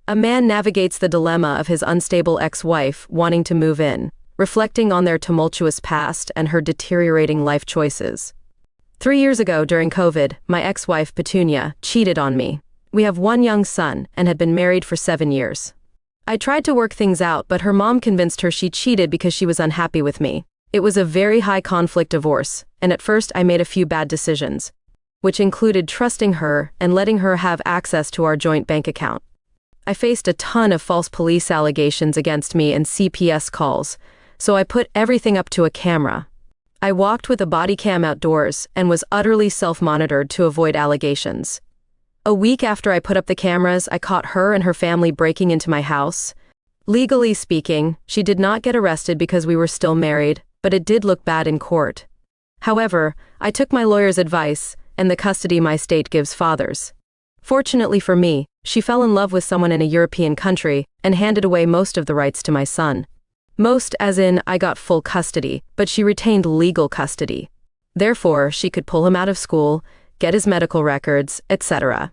A man navigates the dilemma of his unstable ex-wife wanting to move in, reflecting on their tumultuous past and her deteriorating life choices. 3 years ago during COVID, my ex-wife Petunia cheated on me. We have one young son and had been married for 7 years. I tried to work things out, but her mom convinced her she cheated because she was unhappy with me. It was a very high conflict divorce, and at first I made a few bad decisions, which included trusting her and letting her have access to our joint bank account. I faced a ton of false police allegations against me and CPS calls, so I put everything up to a camera. I walked with a body cam outdoors and was utterly self-monitored to avoid allegations. A week after I put up the cameras, I caught her and her family breaking into my house. Legally speaking, she did not get arrested because we were still married, but it did look bad in court. However, I took my lawyer's advice and the custody my state gives fathers. Fortunately for me, she fell in love with someone in a European country and handed away most of the rights to my son. Most as in, I got full custody, but she retained legal custody. Therefore, she could pull him out of school, get his medical records, etc.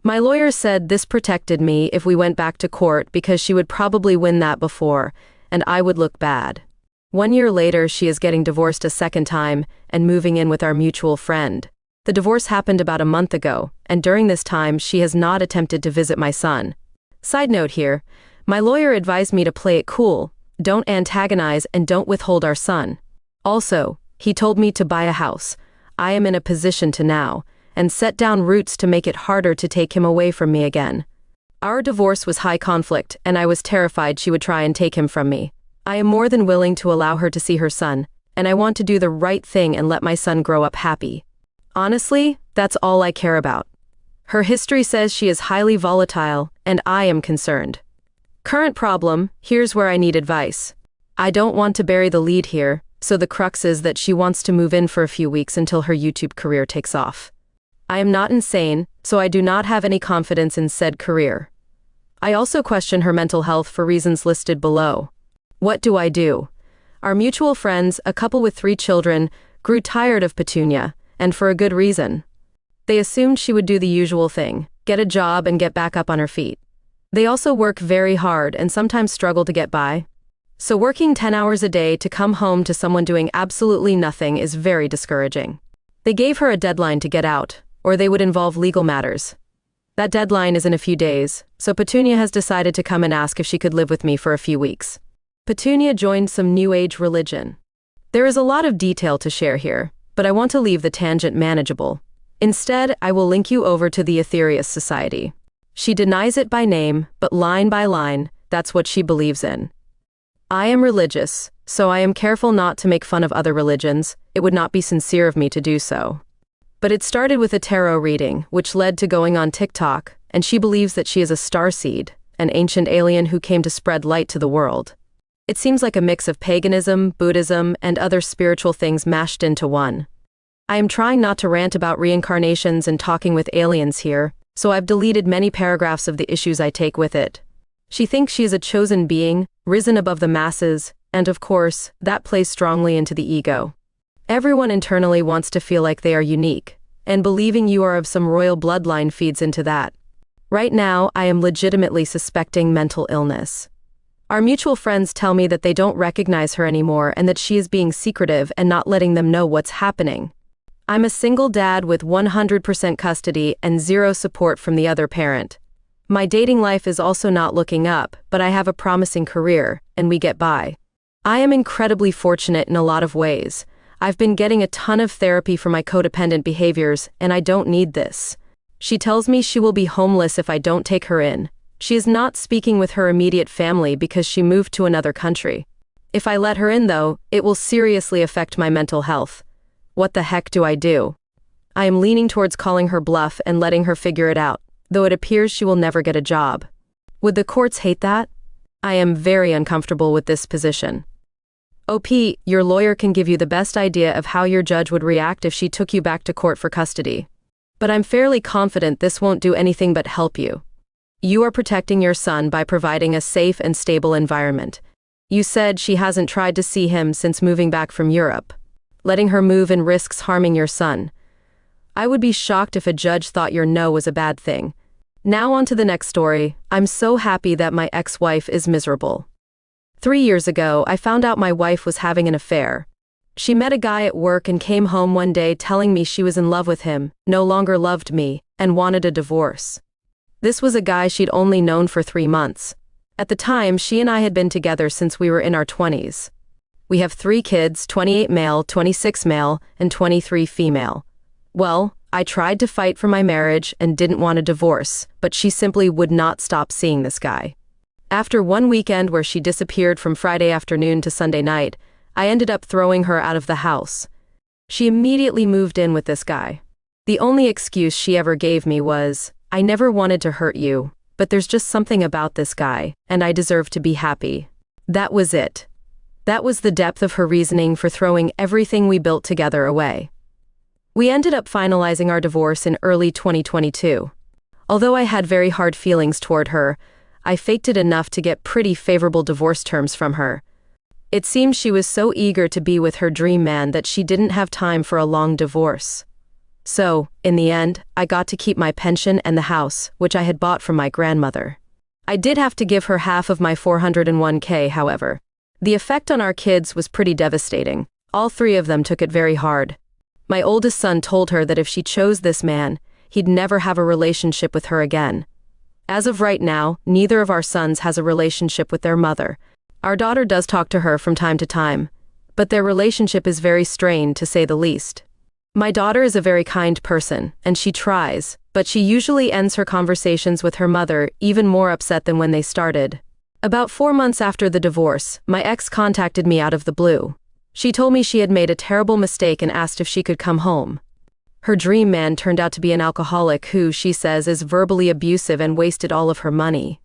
My lawyer said this protected me if we went back to court because she would probably win that before, and I would look bad. 1 year later, she is getting divorced a second time and moving in with our mutual friend. The divorce happened about a month ago, and during this time, she has not attempted to visit my son. Side note here, my lawyer advised me to play it cool, don't antagonize and don't withhold our son. Also, he told me to buy a house. I am in a position to now, and set down roots to make it harder to take him away from me again. Our divorce was high conflict, and I was terrified she would try and take him from me. I am more than willing to allow her to see her son, and I want to do the right thing and let my son grow up happy. Honestly, that's all I care about. Her history says she is highly volatile, and I am concerned. Current problem, here's where I need advice. I don't want to bury the lead here, so the crux is that she wants to move in for a few weeks until her YouTube career takes off. I am not insane, so I do not have any confidence in said career. I also question her mental health for reasons listed below. What do I do? Our mutual friends, a couple with 3 children, grew tired of Petunia, and for a good reason. They assumed she would do the usual thing, get a job and get back up on her feet. They also work very hard and sometimes struggle to get by. So working 10 hours a day to come home to someone doing absolutely nothing is very discouraging. They gave her a deadline to get out, or they would involve legal matters. That deadline is in a few days, so Petunia has decided to come and ask if she could live with me for a few weeks. Petunia joined some New Age religion. There is a lot of detail to share here, but I want to leave the tangent manageable. Instead, I will link you over to the Aetherius Society. She denies it by name, but line by line, that's what she believes in. I am religious, so I am careful not to make fun of other religions. It would not be sincere of me to do so. But it started with a tarot reading, which led to going on TikTok, and she believes that she is a starseed, an ancient alien who came to spread light to the world. It seems like a mix of paganism, Buddhism, and other spiritual things mashed into one. I am trying not to rant about reincarnations and talking with aliens here, so I've deleted many paragraphs of the issues I take with it. She thinks she is a chosen being, risen above the masses, and of course, that plays strongly into the ego. Everyone internally wants to feel like they are unique, and believing you are of some royal bloodline feeds into that. Right now, I am legitimately suspecting mental illness. Our mutual friends tell me that they don't recognize her anymore and that she is being secretive and not letting them know what's happening. I'm a single dad with 100% custody and 0 support from the other parent. My dating life is also not looking up, but I have a promising career, and we get by. I am incredibly fortunate in a lot of ways. I've been getting a ton of therapy for my codependent behaviors, and I don't need this. She tells me she will be homeless if I don't take her in. She is not speaking with her immediate family because she moved to another country. If I let her in though, it will seriously affect my mental health. What the heck do I do? I am leaning towards calling her bluff and letting her figure it out, though it appears she will never get a job. Would the courts hate that? I am very uncomfortable with this position. OP, your lawyer can give you the best idea of how your judge would react if she took you back to court for custody. But I'm fairly confident this won't do anything but help you. You are protecting your son by providing a safe and stable environment. You said she hasn't tried to see him since moving back from Europe. Letting her move in risks harming your son. I would be shocked if a judge thought your no was a bad thing. Now on to the next story. I'm so happy that my ex-wife is miserable. 3 years ago, I found out my wife was having an affair. She met a guy at work and came home one day telling me she was in love with him, no longer loved me, and wanted a divorce. This was a guy she'd only known for 3 months. At the time, she and I had been together since we were in our 20s. We have 3 kids, 28 male, 26 male, and 23 female. Well, I tried to fight for my marriage and didn't want a divorce, but she simply would not stop seeing this guy. After one weekend where she disappeared from Friday afternoon to Sunday night, I ended up throwing her out of the house. She immediately moved in with this guy. The only excuse she ever gave me was, "I never wanted to hurt you, but there's just something about this guy, and I deserve to be happy." That was it. That was the depth of her reasoning for throwing everything we built together away. We ended up finalizing our divorce in early 2022. Although I had very hard feelings toward her, I faked it enough to get pretty favorable divorce terms from her. It seems she was so eager to be with her dream man that she didn't have time for a long divorce. So, in the end, I got to keep my pension and the house, which I had bought from my grandmother. I did have to give her half of my 401k, however. The effect on our kids was pretty devastating. All 3 of them took it very hard. My oldest son told her that if she chose this man, he'd never have a relationship with her again. As of right now, neither of our sons has a relationship with their mother. Our daughter does talk to her from time to time, but their relationship is very strained, to say the least. My daughter is a very kind person, and she tries, but she usually ends her conversations with her mother even more upset than when they started. About 4 months after the divorce, my ex contacted me out of the blue. She told me she had made a terrible mistake and asked if she could come home. Her dream man turned out to be an alcoholic who, she says, is verbally abusive and wasted all of her money.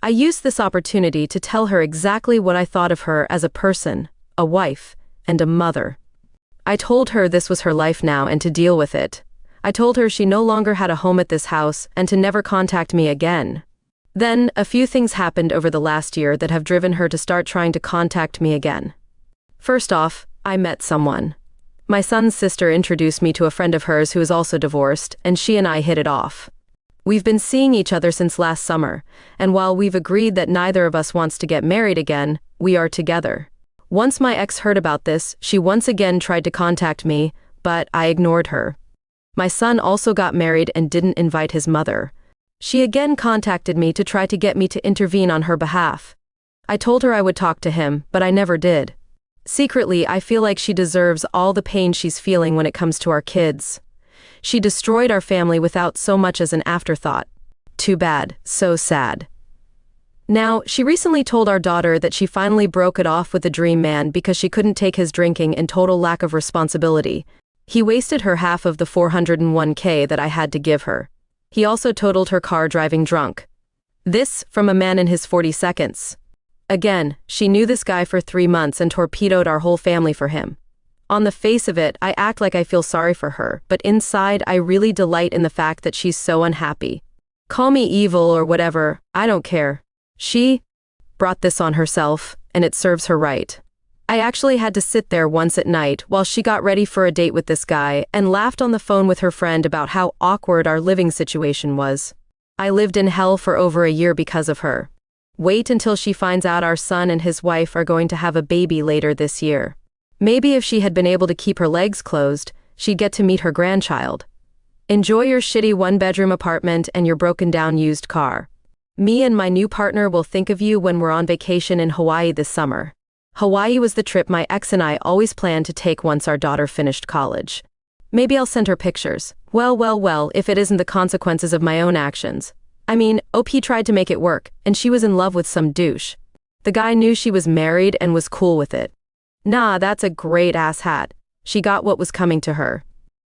I used this opportunity to tell her exactly what I thought of her as a person, a wife, and a mother. I told her this was her life now and to deal with it. I told her she no longer had a home at this house and to never contact me again. Then, a few things happened over the last year that have driven her to start trying to contact me again. First off, I met someone. My son's sister introduced me to a friend of hers who is also divorced, and she and I hit it off. We've been seeing each other since last summer, and while we've agreed that neither of us wants to get married again, we are together. Once my ex heard about this, she once again tried to contact me, but I ignored her. My son also got married and didn't invite his mother. She again contacted me to try to get me to intervene on her behalf. I told her I would talk to him, but I never did. Secretly, I feel like she deserves all the pain she's feeling when it comes to our kids. She destroyed our family without so much as an afterthought. Too bad, so sad. Now, she recently told our daughter that she finally broke it off with the dream man because she couldn't take his drinking and total lack of responsibility. He wasted her half of the 401k that I had to give her. He also totaled her car driving drunk. This from a man in his 42nd. Again, she knew this guy for 3 months and torpedoed our whole family for him. On the face of it, I act like I feel sorry for her, but inside I really delight in the fact that she's so unhappy. Call me evil or whatever, I don't care. She brought this on herself, and it serves her right. I actually had to sit there once at night while she got ready for a date with this guy and laughed on the phone with her friend about how awkward our living situation was. I lived in hell for over a year because of her. Wait until she finds out our son and his wife are going to have a baby later this year. Maybe if she had been able to keep her legs closed, she'd get to meet her grandchild. Enjoy your shitty 1-bedroom apartment and your broken-down used car. Me and my new partner will think of you when we're on vacation in Hawaii this summer. Hawaii was the trip my ex and I always planned to take once our daughter finished college. Maybe I'll send her pictures. Well, if it isn't the consequences of my own actions. I mean, OP tried to make it work, and she was in love with some douche. The guy knew she was married and was cool with it. Nah, that's a great ass hat. She got what was coming to her.